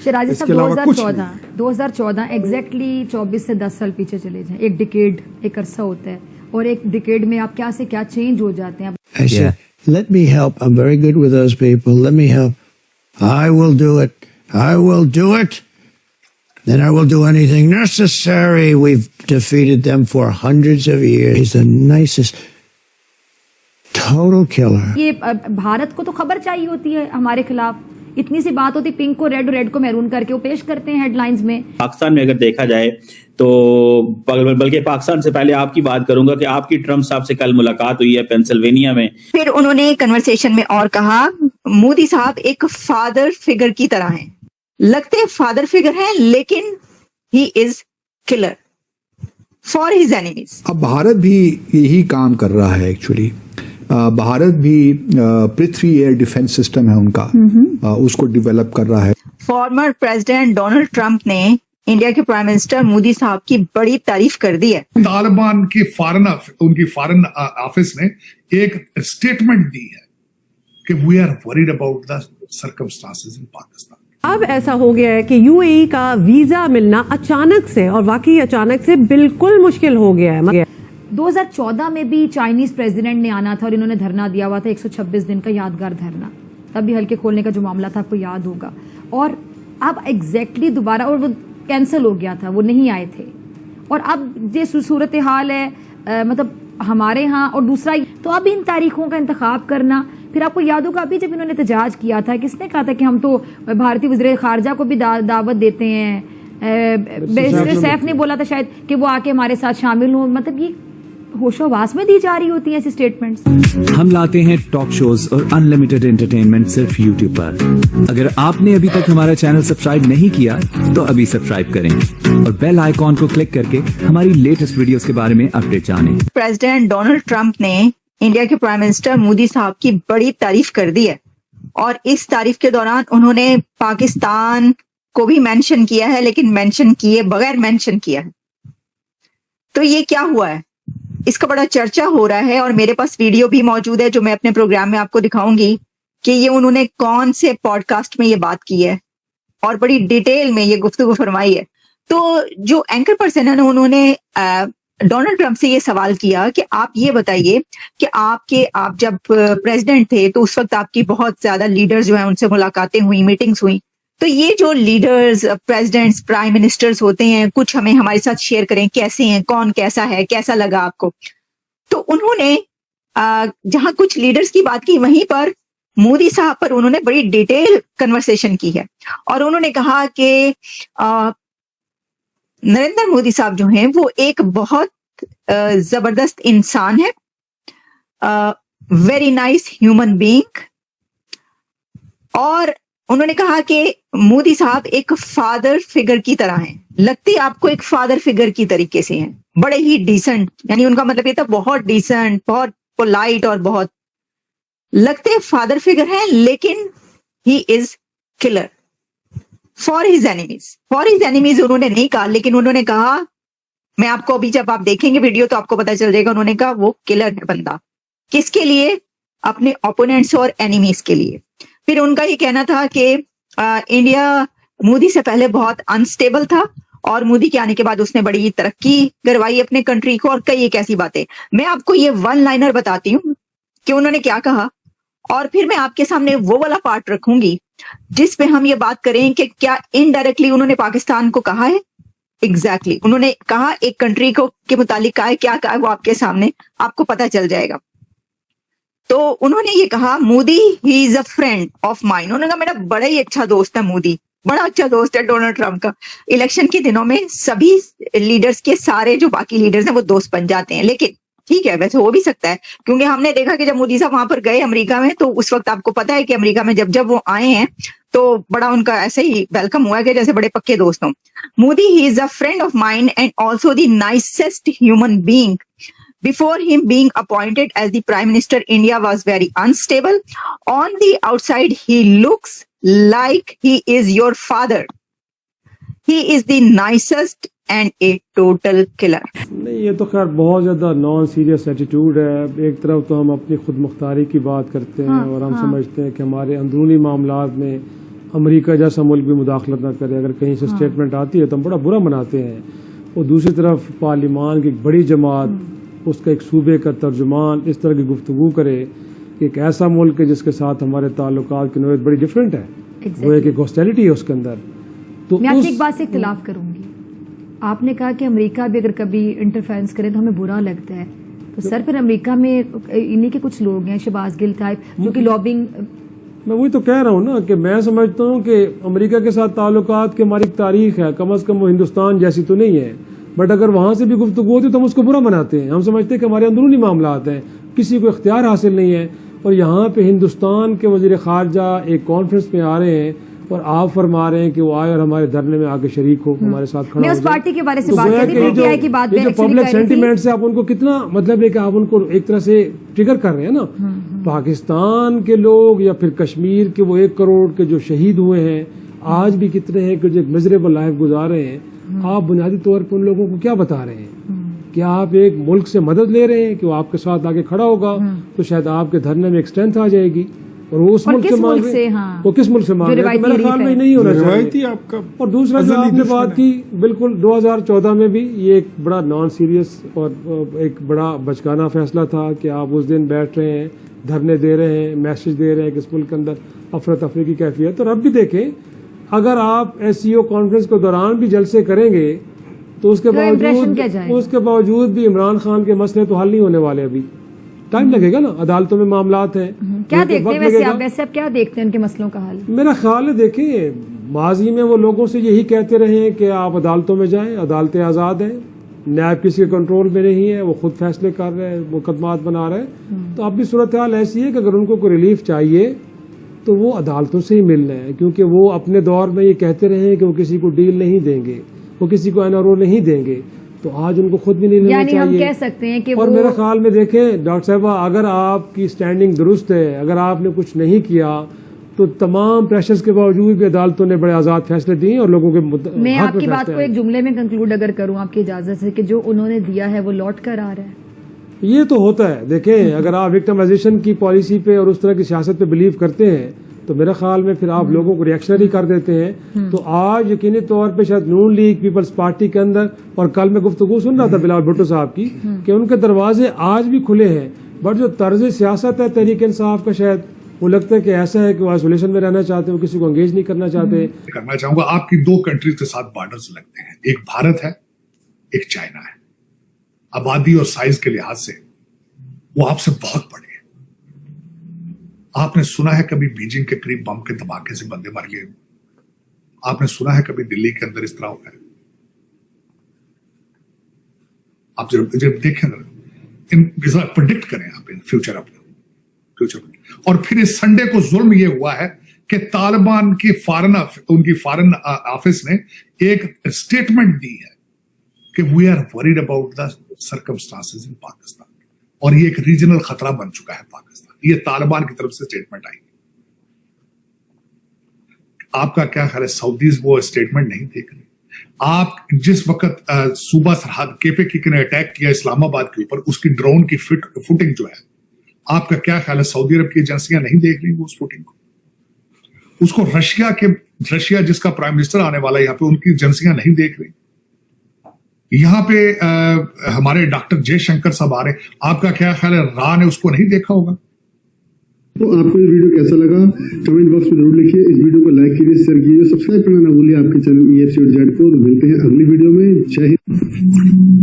शिराजी साहब 2014 एग्जैक्टली 24 से 10 साल पीछे चले जाएं, एक डिकेड एक अरसा होता है, और एक डिकेड में आप क्या से क्या चेंज हो जाते हैं. I said, let me help. I'm very good with those people. Let me help. I will do it. I will do it. Then I will do anything necessary. We've defeated them for hundreds of years. He's the nicest, total killer. ये भारत को तो खबर चाहिए होती है हमारे खिलाफ, इतनी सी बात होती, पिंक को रेड और रेड को मैरून करके वो पेश करते हैं हेडलाइंस में. पाकिस्तान में अगर देखा जाए तो बल्कि पाकिस्तान से पहले आपकी बात करूंगा कि आपकी ट्रम्प साहब से कल मुलाकात हुई है पेंसिल्वेनिया में. फिर उन्होंने कन्वर्सेशन में और कहा, मोदी साहब एक फादर फिगर की तरह हैं, लगते फादर फिगर हैं लेकिन he is killer for his enemies. अब भारत भी यही काम कर रहा है एक्चुअली. भारत भी पृथ्वी एयर डिफेंस सिस्टम है उनका, उसको डेवलप कर रहा है. फॉर्मर प्रेसिडेंट डोनाल्ड ट्रंप ने इंडिया के प्राइम मिनिस्टर मोदी साहब की बड़ी तारीफ कर दी है. तालिबान की उनकी फॉरेन ऑफिस ने एक स्टेटमेंट दी है कि we are worried about the circumstances in Pakistan. अब ऐसा हो गया है कि यूएई का वीजा मिलना अचानक से, और वाकई अचानक से, बिल्कुल मुश्किल हो गया है. 2014 में भी चाइनीज प्रेसिडेंट ने आना था और इन्होंने धरना दिया हुआ था, 126 दिन का यादगार धरना. तभी हल्के खोलने का जो मामला था आपको याद होगा. और अब एग्जैक्टली दोबारा, और वो कैंसिल हो गया था, वो नहीं आए थे. और अब ये सूरत हाल है मतलब हमारे यहाँ. और दूसरा तो अब इन तारीखों का इंतखाब करना, फिर आपको याद होगा अभी जब इन्होंने एहतजाज किया था, किसने कहा था कि हम तो भारतीय वज़ीर खारजा को भी दावत देते हैं. सैफ ने बोला था शायद कि वो आके हमारे साथ शामिल हों. मतलब ये होशोवास में दी जा रही होती हैं ऐसी स्टेटमेंट्स. हम लाते हैं टॉक शोज और अनलिमिटेड एंटरटेनमेंट सिर्फ यूट्यूब पर. अगर आपने अभी तक हमारा चैनल सब्सक्राइब नहीं किया तो अभी सब्सक्राइब करें और बेल आइकॉन को क्लिक करके हमारी लेटेस्ट वीडियोस के बारे में अपडेट जानें. प्रेसिडेंट डोनाल्ड ट्रंप ने इंडिया के प्राइम मिनिस्टर मोदी साहब की बड़ी तारीफ कर दी है, और इस तारीफ के दौरान उन्होंने पाकिस्तान को भी मेंशन किया है, लेकिन मेंशन किए बगैर मेंशन किया है. तो ये क्या हुआ है, इसका बड़ा चर्चा हो रहा है. और मेरे पास वीडियो भी मौजूद है जो मैं अपने प्रोग्राम में आपको दिखाऊंगी कि ये उन्होंने कौन से पॉडकास्ट में ये बात की है और बड़ी डिटेल में ये गुफ्तगू फरमाई है. तो जो एंकर पर्सन है ना, उन्होंने डोनाल्ड ट्रंप से ये सवाल किया कि आप ये बताइए कि आप जब प्रेसिडेंट थे तो उस वक्त आपकी बहुत ज्यादा लीडर्स जो है उनसे मुलाकातें हुई, मीटिंग्स हुई. तो ये जो लीडर्स, प्रेसिडेंट्स, प्राइम मिनिस्टर्स होते हैं, कुछ हमें हमारे साथ शेयर करें, कैसे हैं, कौन कैसा है, कैसा लगा आपको. तो उन्होंने जहां कुछ लीडर्स की बात की, वहीं पर मोदी साहब पर उन्होंने बड़ी डिटेल कन्वर्सेशन की है. और उन्होंने कहा कि नरेंद्र मोदी साहब जो हैं वो एक बहुत जबरदस्त इंसान है, वेरी नाइस ह्यूमन बीइंग. और उन्होंने कहा कि मोदी साहब एक फादर फिगर की तरह हैं, लगते आपको एक फादर फिगर की तरीके से हैं, बड़े ही डिसेंट. यानी उनका मतलब ये था बहुत डिसेंट, बहुत पोलाइट, और बहुत लगते फादर फिगर हैं, लेकिन he is killer for his enemies. For his enemies उन्होंने नहीं कहा, लेकिन उन्होंने कहा, मैं आपको अभी जब आप देखेंगे वीडियो तो आपको पता चल जाएगा, उन्होंने कहा वो किलर है बंदा. किसके लिए? अपने ओपोनेंट्स और एनिमीज के लिए. फिर उनका ये कहना था कि इंडिया मोदी से पहले बहुत अनस्टेबल था, और मोदी के आने के बाद उसने बड़ी तरक्की करवाई अपने कंट्री को, और कई एक ऐसी बातें. मैं आपको ये वन लाइनर बताती हूँ कि उन्होंने क्या कहा, और फिर मैं आपके सामने वो वाला पार्ट रखूंगी जिस पे हम ये बात करें कि क्या इनडायरेक्टली उन्होंने पाकिस्तान को कहा है. एग्जैक्टली उन्होंने कहा, एक कंट्री को के मुतालिक कहा है, क्या कहा है वो आपके सामने आपको पता चल जाएगा. तो उन्होंने ये कहा, Modi he is a friend of mine. उन्होंने कहा मेरा बड़ा ही अच्छा दोस्त है मोदी, बड़ा अच्छा दोस्त है डोनाल्ड ट्रंप का. इलेक्शन के दिनों में सभी लीडर्स के सारे जो बाकी लीडर्स हैं वो दोस्त बन जाते हैं, लेकिन ठीक है, वैसे हो भी सकता है, क्योंकि हमने देखा कि जब मोदी साहब वहां पर गए अमेरिका में, तो उस वक्त आपको पता है कि अमेरिका में जब वो आए हैं तो बड़ा उनका ऐसे ही वेलकम हुआ कि जैसे बड़े पक्के दोस्त हों. Modi he is a friend of mine and also the nicest human being. Before him being appointed as the Prime Minister, India was very unstable. On the outside, he looks like he is your father. He is the nicest and a total killer. नहीं, ये तो खैर बहुत ज्यादा non serious attitude है. एक तरफ तो हम अपनी खुद मुख्तारी की बात करते हैं, और हम समझते हैं कि हमारे अंदरूनी मामलात में अमेरिका जैसा मुल्क भी मुदाखलत न करे। अगर कहीं से स्टेटमेंट आती है तो हम बड़ा बुरा मनाते हैं। और दूसरी तरफ पार्लियामान की एक बड़ी जमात, उसका एक सूबे का तर्जुमान इस तरह की गुफ्तगू करे कि एक ऐसा मुल्क है जिसके साथ हमारे ताल्लुकात की नोयत बड़ी डिफरेंट है, वो एक हॉस्टिलिटी है उसके अंदर। तो मैं आपकी एक बात से इख्तिलाफ करूंगी। आपने कहा कि अमेरिका भी अगर कभी इंटरफेरेंस करे तो हमें बुरा लगता है। तो सर फिर अमेरिका में इन्हीं के कुछ लोग हैं, शहबाज गिल टाइप, जो कि लॉबिंग। मैं वही तो कह रहा हूँ ना कि मैं समझता हूँ कि अमेरिका के साथ ताल्लुकात की हमारी एक तारीख है, कम अज कम वो हिंदुस्तान जैसी तो नहीं है। बट अगर वहां से भी गुफ्तगू होती तो हम उसको बुरा मनाते हैं। हम समझते हैं कि हमारे अंदरूनी मामलात हैं, किसी को इख्तियार हासिल नहीं है। और यहाँ पे हिंदुस्तान के वजीर खारजा एक कॉन्फ्रेंस में आ रहे हैं और आप फरमा रहे हैं कि वो आए और हमारे धरने में आके शरीक हो, हमारे साथ खड़ा हो। मैं उस पार्टी के बारे से बात कर रही थी, पीटीआई की बात मैं एक्चुअली पब्लिक सेंटीमेंट से आप उनको कितना मतलब है कि आप उनको एक तरह से ट्रिगर कर रहे हैं ना। पाकिस्तान के लोग या फिर कश्मीर के वो 1 करोड़ के जो शहीद हुए हैं, आज भी कितने हैं कि जो मिजरेबल लाइफ गुजार रहे हैं, आप बुनियादी तौर पर उन लोगों को क्या बता रहे हैं? क्या आप एक मुल्क से मदद ले रहे हैं कि वो आपके साथ आगे खड़ा होगा तो शायद आपके धरने में एक स्ट्रेंथ आ जाएगी? और वो उस मुल्क से मांग रहे हैं, वो किस मुल्क से मांग रहे हैं? तो मेरे ख्याल में नहीं होना चाहिए आपका। और दूसरा जो आपने बात की, बिल्कुल 2014 में भी ये एक बड़ा नॉन सीरियस और एक बड़ा बचकाना फैसला था कि आप उस दिन बैठ रहे हैं, धरने दे रहे हैं, मैसेज दे रहे हैं कि इस मुल्क के अंदर अफरा तफरी की कैफियत। और अब भी देखें, अगर आप SCO कॉन्फ्रेंस के दौरान भी जलसे करेंगे तो उसके बावजूद भी इमरान खान के मसले तो हल नहीं होने वाले। अभी टाइम लगेगा ना, अदालतों में मामलात हैं। क्या देखते हैं वैसे आप क्या देखते हैं उनके मसलों का हल? मेरा ख्याल है, देखें, माजी में वो लोगों से यही कहते रहे कि आप अदालतों में जाएं, अदालतें आज़ाद हैं, न्याय किसी के कंट्रोल में नहीं है, वो खुद फैसले कर रहे हैं, मुकदमात बना रहे हैं। तो अब भी सूरत हाल ऐसी है कि अगर उनको कोई रिलीफ चाहिए तो वो अदालतों से ही मिलना है, क्योंकि वो अपने दौर में ये कहते रहे हैं कि वो किसी को डील नहीं देंगे, वो किसी को NRO नहीं देंगे। तो आज उनको खुद भी नहीं लेना चाहिए। हम कह सकते हैं कि और मेरे ख्याल में देखें डॉक्टर साहबा, अगर आपकी स्टैंडिंग दुरुस्त है, अगर आपने कुछ नहीं किया तो तमाम प्रेशर्स के बावजूद भी अदालतों ने बड़े आजाद फैसले दिए और लोगों के मैं आपकी बात को एक जुमले में कंक्लूड अगर करूं आपकी इजाजत से, कि जो उन्होंने दिया है वो लौट कर आ रहा है। ये तो होता है। देखें, अगर आप विक्टिमाइजेशन की पॉलिसी पे और उस तरह की सियासत पे बिलीव करते हैं तो मेरे ख्याल में फिर आप लोगों को रिएक्शनरी कर देते हैं। तो आज यकीनी तौर पे शायद नून लीग पीपल्स पार्टी के अंदर, और कल मैं गुफ्तगू सुन रहा था बिलावल भुट्टो साहब की, कि उनके दरवाजे आज भी खुले हैं। बट जो तर्ज सियासत है तहरीक इंसाफ का, शायद वो लगता है कि ऐसा है कि वो आइसोलेशन में रहना चाहते हैं, वो किसी को एंगेज नहीं करना चाहते। करना चाहूंगा, आपकी 2 कंट्रीज के साथ बॉर्डर्स लगते हैं, एक भारत है, एक चाइना है। आबादी और साइज के लिहाज से वो आपसे बहुत बड़े हैं। आपने सुना है कभी बीजिंग के करीब बम के धमाके से बंदे मर गए? आपने सुना है कभी दिल्ली के अंदर इस तरह हुआ है? आप जब देखें, प्रेडिक्ट करें आप इन फ्यूचर अपना फ्यूचर। और फिर इस संडे को जुल्म ये हुआ है कि तालिबान की उनकी फॉरेन ऑफिस ने एक स्टेटमेंट दी है कि we are worried about the circumstances in Pakistan, और ये एक रीजनल खतरा बन चुका है पाकिस्तान। ये तालिबान की तरफ से स्टेटमेंट आई। आपका क्या ख्याल है, सऊदीज वो स्टेटमेंट नहीं देख रहे? आप जिस वक्त सूबा सरहद KPK ने अटैक किया इस्लामाबाद के ऊपर, उसकी ड्रोन की फुटेज जो है, आपका क्या ख्याल है सऊदी अरब की एजेंसियां नहीं देख रही उस फुटेज को? उसको रशिया जिसका प्राइम मिनिस्टर आने वाला है यहाँ पे, उनकी एजेंसियां नहीं देख रही। यहाँ पे हमारे डॉक्टर जयशंकर साहब आ रहे, आपका क्या ख्याल है रा ने उसको नहीं देखा होगा? तो आपको ये वीडियो कैसा लगा कमेंट बॉक्स में जरूर लिखिए। इस वीडियो को लाइक कीजिए, शेयर कीजिए, सब्सक्राइब करना ना भूलिए आपके चैनल EFC और जेड को। मिलते हैं अगली वीडियो में। जय हिंद।